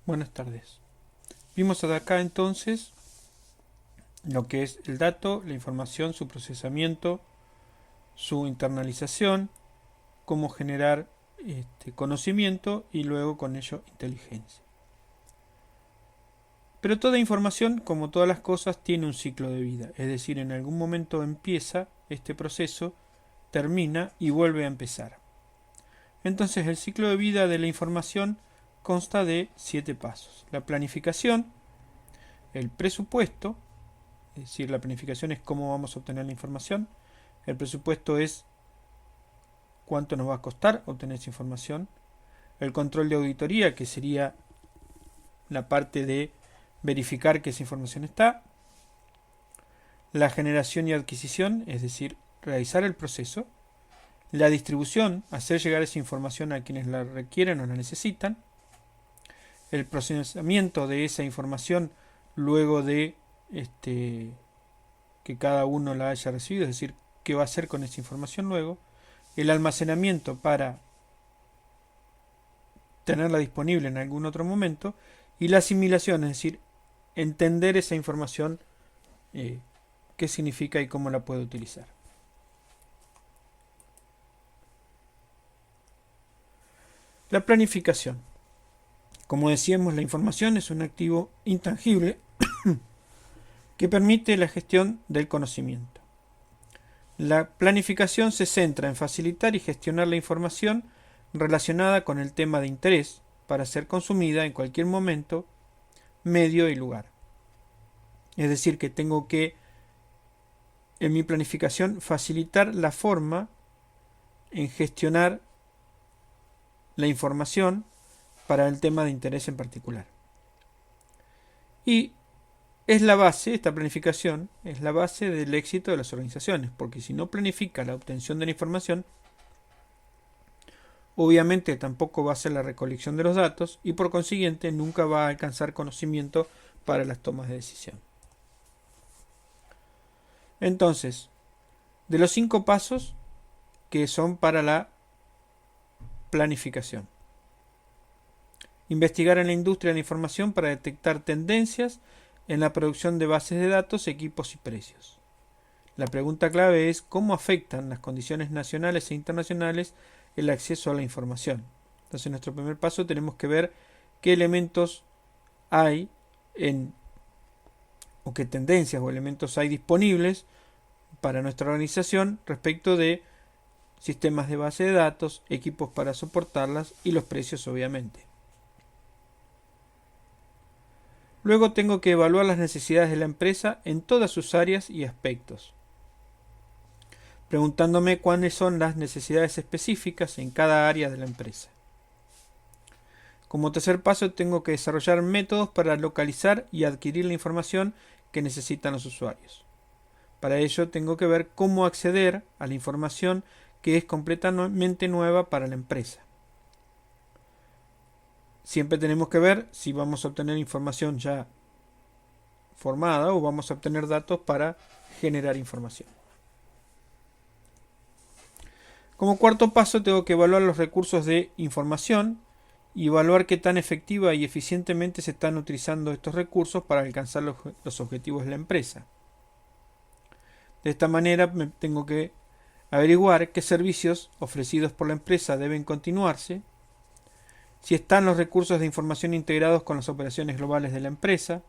Buenas tardes. Vimos hasta acá entonces lo que es el dato, la información, su procesamiento, su internalización, cómo generar conocimiento y luego con ello inteligencia. Pero toda información, como todas las cosas, tiene un ciclo de vida, es decir, en algún momento empieza este proceso, termina y vuelve a empezar. Entonces el ciclo de vida de la información consta de 7 pasos. La planificación, el presupuesto, es decir, la planificación es cómo vamos a obtener la información, el presupuesto es cuánto nos va a costar obtener esa información, el control de auditoría, que sería la parte de verificar que esa información está, la generación y adquisición, es decir, realizar el proceso, la distribución, hacer llegar esa información a quienes la requieren o la necesitan, el procesamiento de esa información luego de que cada uno la haya recibido, es decir, qué va a hacer con esa información luego, el almacenamiento para tenerla disponible en algún otro momento, y la asimilación, es decir, entender esa información, qué significa y cómo la puede utilizar. La planificación. Como decíamos, la información es un activo intangible que permite la gestión del conocimiento. La planificación se centra en facilitar y gestionar la información relacionada con el tema de interés para ser consumida en cualquier momento, medio y lugar. Es decir, que tengo que, en mi planificación, facilitar la forma en gestionar la información para el tema de interés en particular. Y es la base, esta planificación es la base del éxito de las organizaciones, porque si no planifica la obtención de la información, obviamente tampoco va a ser la recolección de los datos y por consiguiente nunca va a alcanzar conocimiento para las tomas de decisión. Entonces, de los 5 pasos que son para la planificación. Investigar en la industria de la información para detectar tendencias en la producción de bases de datos, equipos y precios. La pregunta clave es cómo afectan las condiciones nacionales e internacionales el acceso a la información. Entonces, en nuestro primer paso tenemos que ver qué elementos hay o qué tendencias o elementos hay disponibles para nuestra organización respecto de sistemas de base de datos, equipos para soportarlas y los precios, obviamente. Luego tengo que evaluar las necesidades de la empresa en todas sus áreas y aspectos, preguntándome cuáles son las necesidades específicas en cada área de la empresa. Como tercer paso, tengo que desarrollar métodos para localizar y adquirir la información que necesitan los usuarios. Para ello tengo que ver cómo acceder a la información que es completamente nueva para la empresa. Siempre tenemos que ver si vamos a obtener información ya formada o vamos a obtener datos para generar información. Como cuarto paso, tengo que evaluar los recursos de información y evaluar qué tan efectiva y eficientemente se están utilizando estos recursos para alcanzar los objetivos de la empresa. De esta manera tengo que averiguar qué servicios ofrecidos por la empresa deben continuarse, si están los recursos de información integrados con las operaciones globales de la empresa.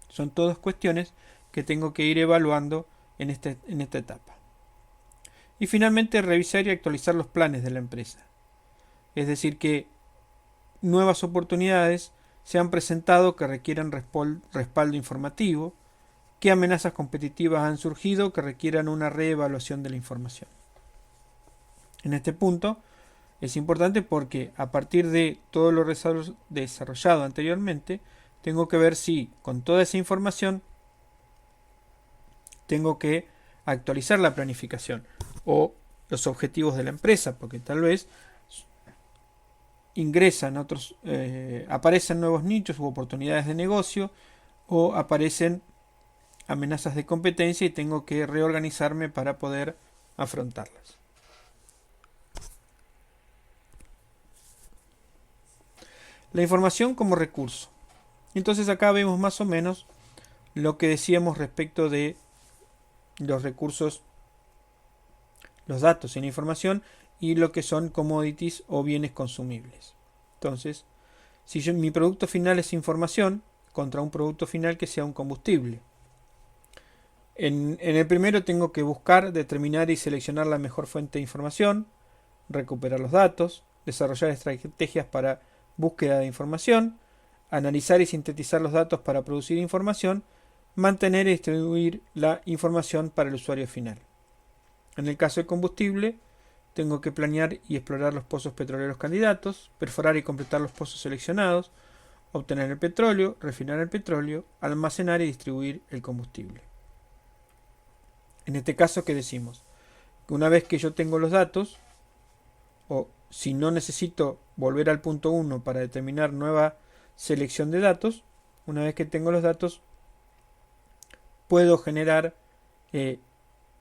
Son todas cuestiones que tengo que ir evaluando en esta etapa. Y finalmente revisar y actualizar los planes de la empresa. Es decir, que nuevas oportunidades se han presentado que requieran respaldo informativo, qué amenazas competitivas han surgido que requieran una reevaluación de la información. En este punto es importante porque a partir de todo lo desarrollado anteriormente, tengo que ver si con toda esa información tengo que actualizar la planificación o los objetivos de la empresa, porque tal vez ingresan otros, aparecen nuevos nichos u oportunidades de negocio, o aparecen amenazas de competencia y tengo que reorganizarme para poder afrontarlas. La información como recurso. Entonces acá vemos más o menos lo que decíamos respecto de los recursos, los datos en información y lo que son commodities o bienes consumibles. Entonces, si mi producto final es información contra un producto final que sea un combustible. En el primero tengo que buscar, determinar y seleccionar la mejor fuente de información, recuperar los datos, desarrollar estrategias para búsqueda de información, analizar y sintetizar los datos para producir información, mantener y distribuir la información para el usuario final. En el caso del combustible, tengo que planear y explorar los pozos petroleros candidatos, perforar y completar los pozos seleccionados, obtener el petróleo, refinar el petróleo, almacenar y distribuir el combustible. En este caso, ¿qué decimos? Que una vez que yo tengo los datos, o si no necesito volver al punto 1 para determinar nueva selección de datos, una vez que tengo los datos, puedo generar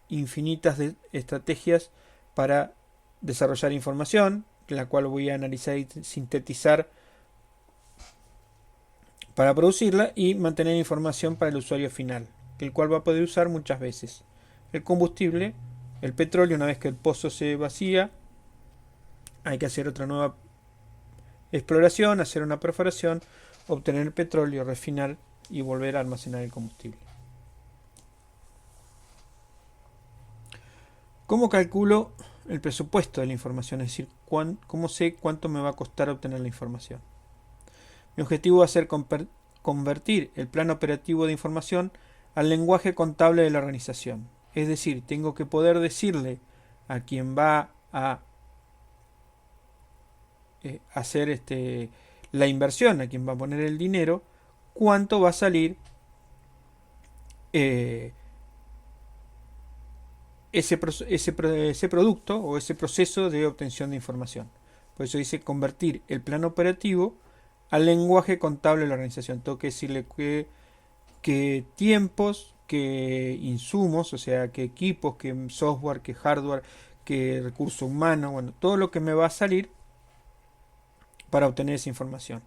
infinitas estrategias para desarrollar información, la cual voy a analizar y sintetizar para producirla, y mantener información para el usuario final, el cual va a poder usar muchas veces. El combustible, el petróleo, una vez que el pozo se vacía, hay que hacer otra nueva exploración, hacer una perforación, obtener el petróleo, refinar y volver a almacenar el combustible. ¿Cómo calculo el presupuesto de la información? Es decir, ¿cómo sé cuánto me va a costar obtener la información? Mi objetivo va a ser convertir el plan operativo de información al lenguaje contable de la organización. Es decir, tengo que poder decirle a quien va a hacer la inversión, a quien va a poner el dinero, cuánto va a salir ese producto o ese proceso de obtención de información. Por eso dice convertir el plan operativo al lenguaje contable de la organización. Tengo que decirle que tiempos, que insumos, o sea, que equipos, que software, que hardware, que recurso humano, bueno, todo lo que me va a salir para obtener esa información.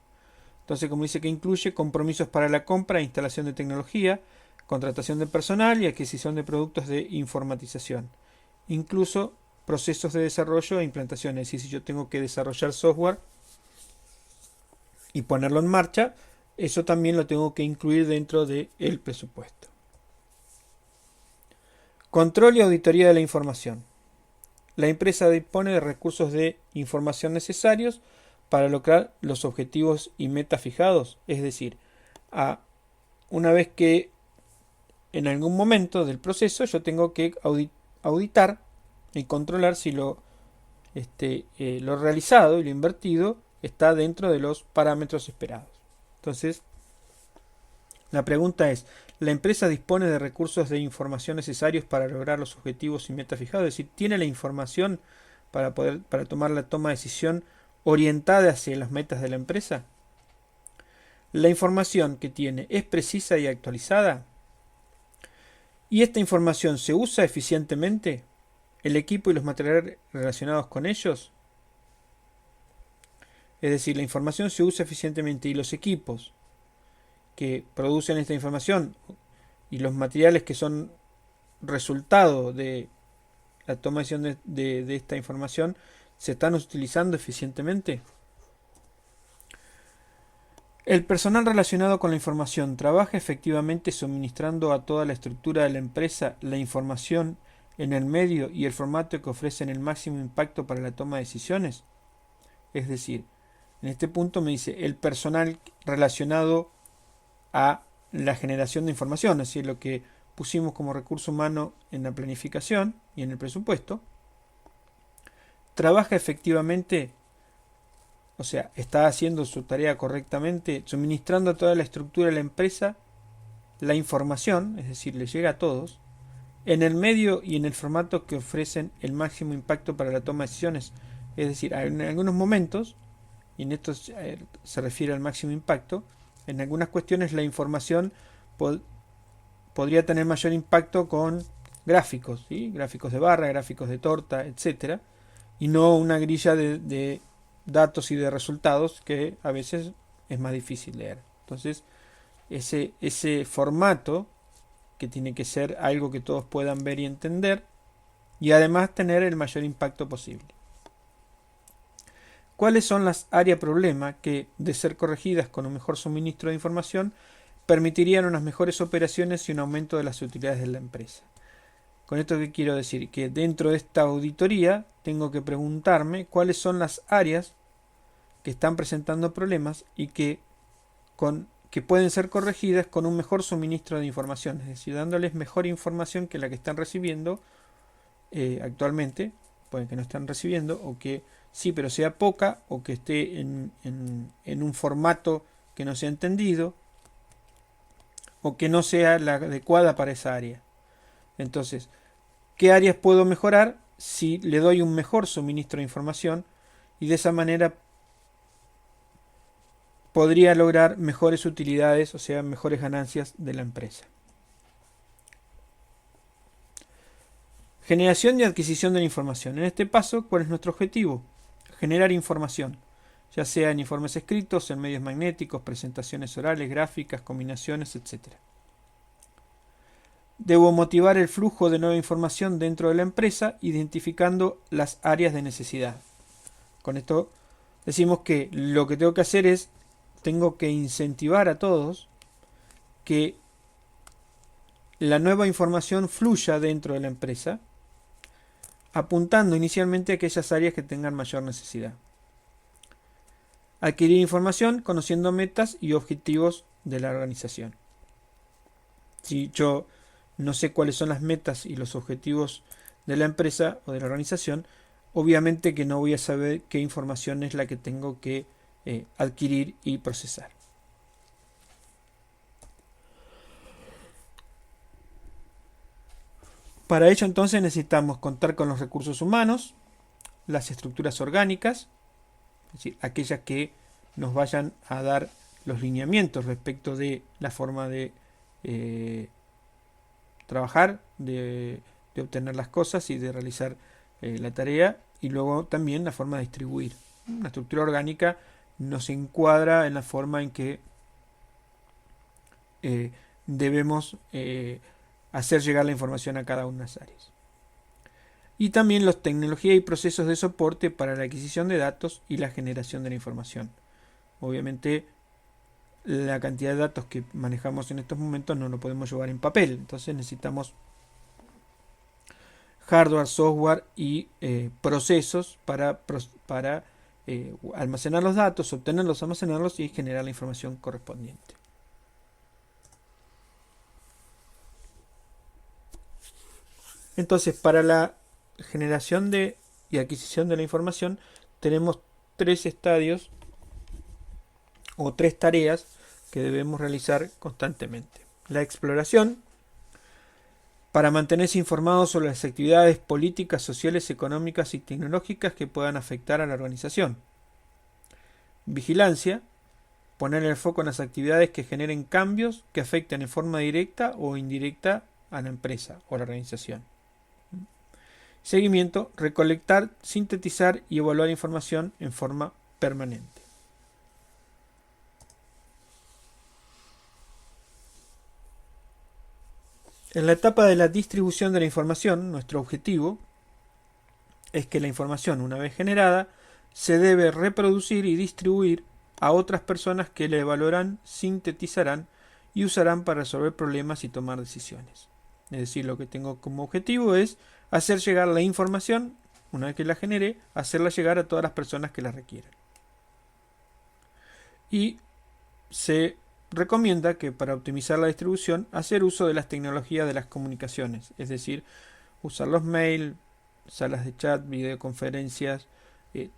Entonces, como dice, que incluye compromisos para la compra e instalación de tecnología, contratación de personal y adquisición de productos de informatización. Incluso procesos de desarrollo e implantación. Es decir, si yo tengo que desarrollar software y ponerlo en marcha, eso también lo tengo que incluir dentro del presupuesto. Control y auditoría de la información. La empresa dispone de recursos de información necesarios para lograr los objetivos y metas fijados. Es decir, una vez que en algún momento del proceso yo tengo que auditar y controlar si lo realizado y lo invertido está dentro de los parámetros esperados. Entonces, la pregunta es, ¿la empresa dispone de recursos de información necesarios para lograr los objetivos y metas fijados? Es decir, ¿tiene la información para tomar la toma de decisión orientada hacia las metas de la empresa? ¿La información que tiene es precisa y actualizada? ¿Y esta información se usa eficientemente? ¿El equipo y los materiales relacionados con ellos? Es decir, la información se usa eficientemente y los equipos que producen esta información y los materiales que son resultado de la toma de decisión de esta información se están utilizando eficientemente. El personal relacionado con la información trabaja efectivamente suministrando a toda la estructura de la empresa la información en el medio y el formato que ofrecen el máximo impacto para la toma de decisiones. Es decir, en este punto me dice el personal relacionado a la generación de información, es decir, lo que pusimos como recurso humano en la planificación y en el presupuesto, trabaja efectivamente, o sea, está haciendo su tarea correctamente, suministrando a toda la estructura de la empresa la información, es decir, le llega a todos, en el medio y en el formato que ofrecen el máximo impacto para la toma de decisiones. Es decir, en algunos momentos y en esto se refiere al máximo impacto, en algunas cuestiones la información podría tener mayor impacto con gráficos, ¿sí? Gráficos de barra, gráficos de torta, etcétera, y no una grilla de datos y de resultados que a veces es más difícil leer. Entonces, ese formato, que tiene que ser algo que todos puedan ver y entender, y además tener el mayor impacto posible. ¿Cuáles son las áreas problema que, de ser corregidas con un mejor suministro de información, permitirían unas mejores operaciones y un aumento de las utilidades de la empresa? Con esto, ¿qué quiero decir? Que dentro de esta auditoría tengo que preguntarme cuáles son las áreas que están presentando problemas y que pueden ser corregidas con un mejor suministro de información, es decir, dándoles mejor información que la que están recibiendo actualmente, pueden que no están recibiendo, o que sí, pero sea poca, o que esté en un formato que no sea entendido, o que no sea la adecuada para esa área. Entonces, ¿qué áreas puedo mejorar si le doy un mejor suministro de información? Y de esa manera podría lograr mejores utilidades, o sea, mejores ganancias de la empresa. Generación y adquisición de la información. En este paso, ¿cuál es nuestro objetivo? Generar información, ya sea en informes escritos, en medios magnéticos, presentaciones orales, gráficas, combinaciones, etc. Debo motivar el flujo de nueva información dentro de la empresa, identificando las áreas de necesidad. Con esto decimos que lo que tengo que hacer es, tengo que incentivar a todos que la nueva información fluya dentro de la empresa, apuntando inicialmente a aquellas áreas que tengan mayor necesidad. Adquirir información conociendo metas y objetivos de la organización. Si yo no sé cuáles son las metas y los objetivos de la empresa o de la organización, obviamente que no voy a saber qué información es la que tengo que adquirir y procesar. Para ello entonces necesitamos contar con los recursos humanos, las estructuras orgánicas, es decir, aquellas que nos vayan a dar los lineamientos respecto de la forma de trabajar, de obtener las cosas y de realizar la tarea, y luego también la forma de distribuir. Una estructura orgánica nos encuadra en la forma en que debemos hacer llegar la información a cada una de las áreas. Y también las tecnologías y procesos de soporte para la adquisición de datos y la generación de la información. Obviamente, la cantidad de datos que manejamos en estos momentos no lo podemos llevar en papel, entonces necesitamos hardware, software y procesos para almacenar los datos, obtenerlos, almacenarlos y generar la información correspondiente. Entonces, para la generación y adquisición de la información tenemos tres estadios o tres tareas que debemos realizar constantemente. La exploración, para mantenerse informados sobre las actividades políticas, sociales, económicas y tecnológicas que puedan afectar a la organización. Vigilancia, poner el foco en las actividades que generen cambios que afecten en forma directa o indirecta a la empresa o la organización. Seguimiento, recolectar, sintetizar y evaluar información en forma permanente. En la etapa de la distribución de la información, nuestro objetivo es que la información, una vez generada, se debe reproducir y distribuir a otras personas que la evaluarán, sintetizarán y usarán para resolver problemas y tomar decisiones. Es decir, lo que tengo como objetivo es hacer llegar la información, una vez que la genere, hacerla llegar a todas las personas que la requieran. Y se recomienda que para optimizar la distribución, hacer uso de las tecnologías de las comunicaciones, es decir, usar los mails, salas de chat, videoconferencias,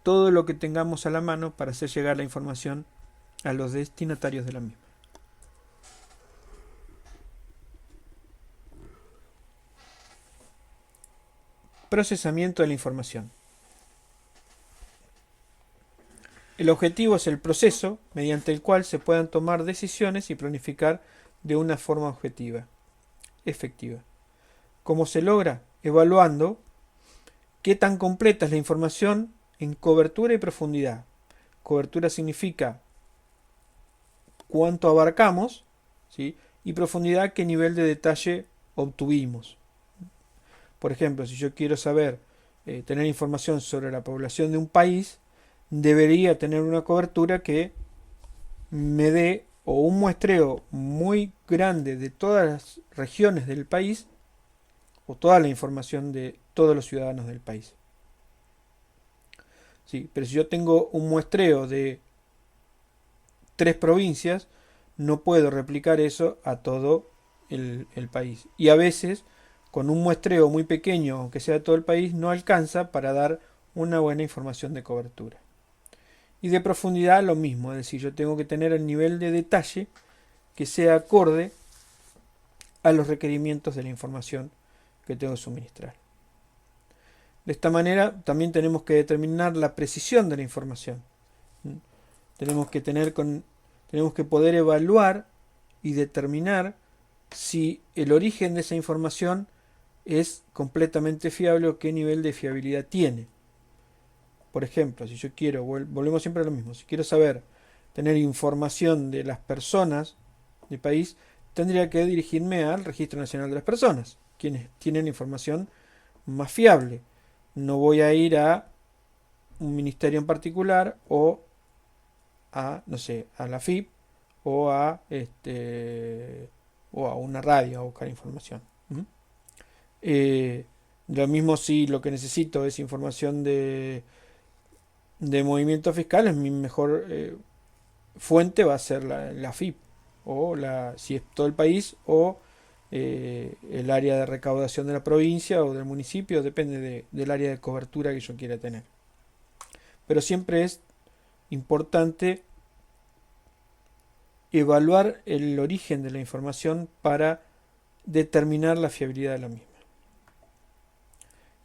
todo lo que tengamos a la mano para hacer llegar la información a los destinatarios de la misma. Procesamiento de la información. El objetivo es el proceso mediante el cual se puedan tomar decisiones y planificar de una forma objetiva, efectiva. ¿Cómo se logra? Evaluando qué tan completa es la información en cobertura y profundidad. Cobertura significa cuánto abarcamos, ¿sí? Y profundidad, qué nivel de detalle obtuvimos. Por ejemplo, si yo quiero saber, tener información sobre la población de un país, debería tener una cobertura que me dé o un muestreo muy grande de todas las regiones del país o toda la información de todos los ciudadanos del país. Sí, pero si yo tengo un muestreo de 3 provincias, no puedo replicar eso a todo el país. Y a veces, con un muestreo muy pequeño, aunque sea de todo el país, no alcanza para dar una buena información de cobertura. Y de profundidad lo mismo, es decir, yo tengo que tener el nivel de detalle que sea acorde a los requerimientos de la información que tengo que suministrar. De esta manera también tenemos que determinar la precisión de la información. Tenemos que poder evaluar y determinar si el origen de esa información es completamente fiable o qué nivel de fiabilidad tiene. Por ejemplo, si yo quiero, volvemos siempre a lo mismo, si quiero tener información de las personas del país, tendría que dirigirme al Registro Nacional de las Personas, quienes tienen información más fiable. No voy a ir a un ministerio en particular o a, no sé, a la FIP o a una radio a buscar información. Lo mismo si lo que necesito es información de movimiento fiscal, es mi mejor fuente va a ser la FIP o si es todo el país o el área de recaudación de la provincia o del municipio, depende del área de cobertura que yo quiera tener. Pero siempre es importante evaluar el origen de la información para determinar la fiabilidad de la misma.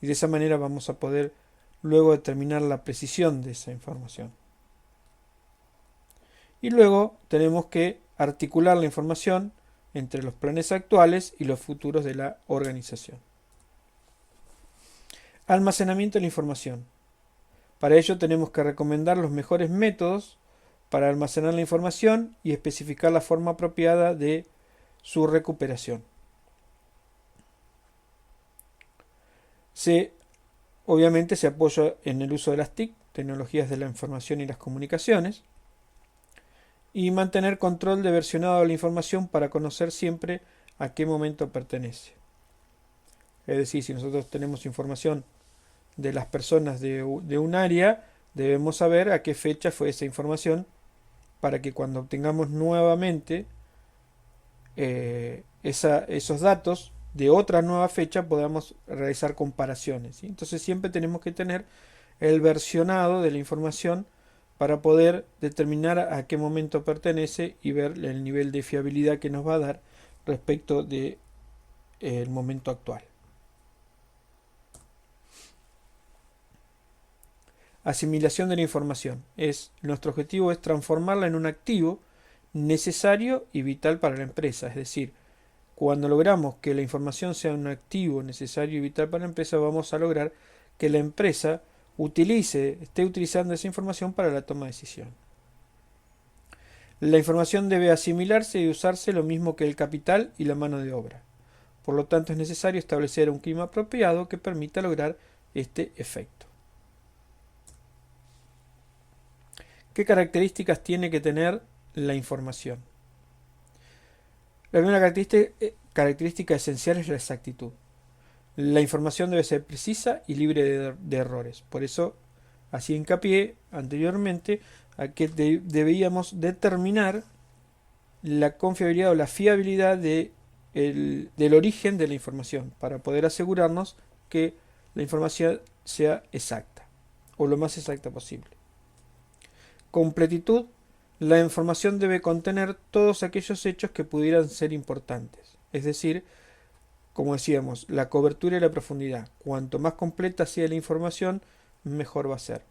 Y de esa manera vamos a poder luego determinar la precisión de esa información. Y luego tenemos que articular la información entre los planes actuales y los futuros de la organización. Almacenamiento de la información. Para ello tenemos que recomendar los mejores métodos para almacenar la información y especificar la forma apropiada de su recuperación. Obviamente se apoya en el uso de las TIC, tecnologías de la información y las comunicaciones, y mantener control de versionado de la información para conocer siempre a qué momento pertenece. Es decir, si nosotros tenemos información de las personas de un área, debemos saber a qué fecha fue esa información para que cuando obtengamos nuevamente esos datos de otra nueva fecha podamos realizar comparaciones, ¿sí? Entonces siempre tenemos que tener el versionado de la información para poder determinar a qué momento pertenece y ver el nivel de fiabilidad que nos va a dar respecto del momento actual. Asimilación de la información. Nuestro objetivo es transformarla en un activo necesario y vital para la empresa. Es decir, cuando logramos que la información sea un activo necesario y vital para la empresa, vamos a lograr que la empresa esté utilizando esa información para la toma de decisión. La información debe asimilarse y usarse lo mismo que el capital y la mano de obra. Por lo tanto, es necesario establecer un clima apropiado que permita lograr este efecto. ¿Qué características tiene que tener la información? La primera característica esencial es la exactitud. La información debe ser precisa y libre de errores. Por eso, hacía hincapié anteriormente a que debíamos determinar la confiabilidad o la fiabilidad del origen de la información para poder asegurarnos que la información sea exacta o lo más exacta posible. Completitud. La información debe contener todos aquellos hechos que pudieran ser importantes. Es decir, como decíamos, la cobertura y la profundidad. Cuanto más completa sea la información, mejor va a ser.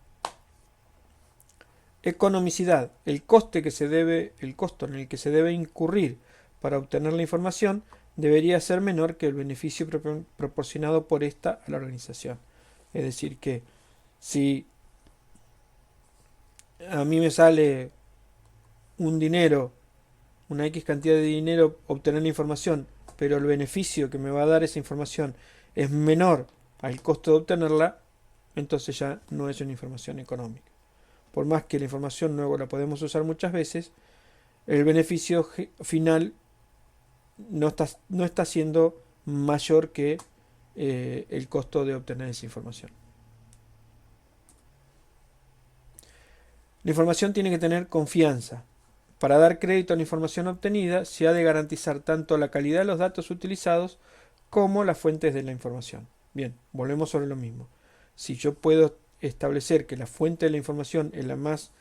Economicidad, el costo en el que se debe incurrir para obtener la información debería ser menor que el beneficio proporcionado por esta a la organización. Es decir, que si a mí me sale una X cantidad de dinero obtener la información, pero el beneficio que me va a dar esa información es menor al costo de obtenerla, entonces ya no es una información económica. Por más que la información luego la podemos usar muchas veces, el beneficio final no está siendo mayor que el costo de obtener esa información. La información tiene que tener confianza. Para dar crédito a la información obtenida, se ha de garantizar tanto la calidad de los datos utilizados como las fuentes de la información. Bien, volvemos sobre lo mismo. Si yo puedo establecer que la fuente de la información es la más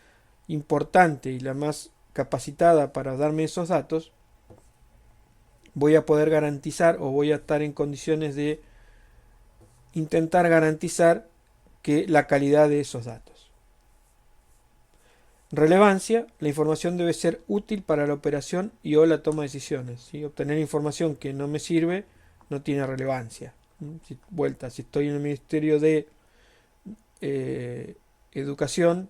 importante y la más capacitada para darme esos datos, voy a poder garantizar o voy a estar en condiciones de intentar garantizar que la calidad de esos datos. Relevancia, la información debe ser útil para la operación y o la toma de decisiones. ¿Sí? Obtener información que no me sirve no tiene relevancia. Si estoy en el Ministerio de Educación,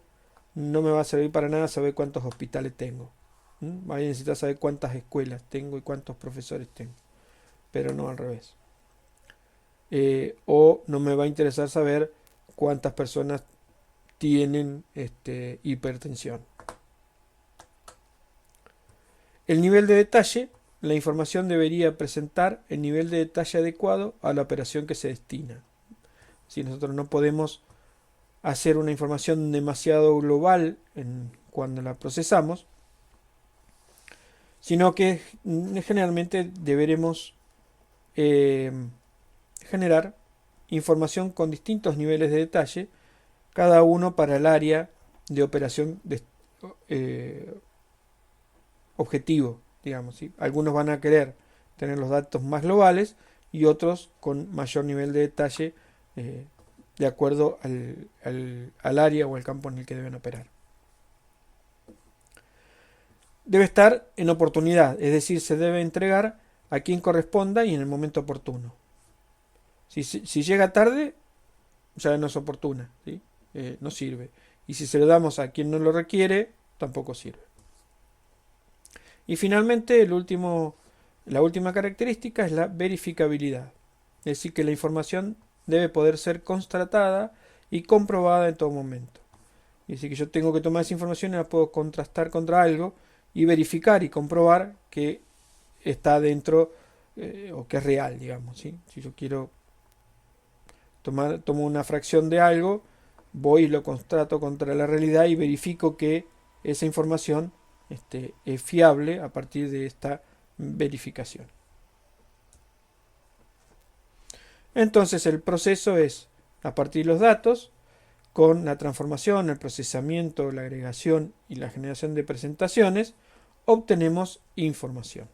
no me va a servir para nada saber cuántos hospitales tengo. Voy a necesitar saber cuántas escuelas tengo y cuántos profesores tengo. Pero no al revés. O no me va a interesar saber cuántas personas tienen hipertensión. El nivel de detalle. La información debería presentar el nivel de detalle adecuado a la operación que se destina. Si nosotros no podemos hacer una información demasiado global cuando la procesamos, sino que generalmente deberemos generar información con distintos niveles de detalle, cada uno para el área de operación objetivo, digamos. ¿sí? Algunos van a querer tener los datos más globales y otros con mayor nivel de detalle de acuerdo al área o al campo en el que deben operar. Debe estar en oportunidad, es decir, se debe entregar a quien corresponda y en el momento oportuno. Si llega tarde, ya no es oportuna, ¿sí? No sirve. Y si se lo damos a quien no lo requiere, tampoco sirve. Y finalmente, la última característica es la verificabilidad. Es decir, que la información debe poder ser constatada y comprobada en todo momento. Es decir, que yo tengo que tomar esa información y la puedo contrastar contra algo y verificar y comprobar que está dentro o que es real, digamos. ¿sí? Si yo quiero tomo una fracción de algo, voy y lo constato contra la realidad y verifico que esa información es fiable a partir de esta verificación. Entonces el proceso es, a partir de los datos, con la transformación, el procesamiento, la agregación y la generación de presentaciones, obtenemos información.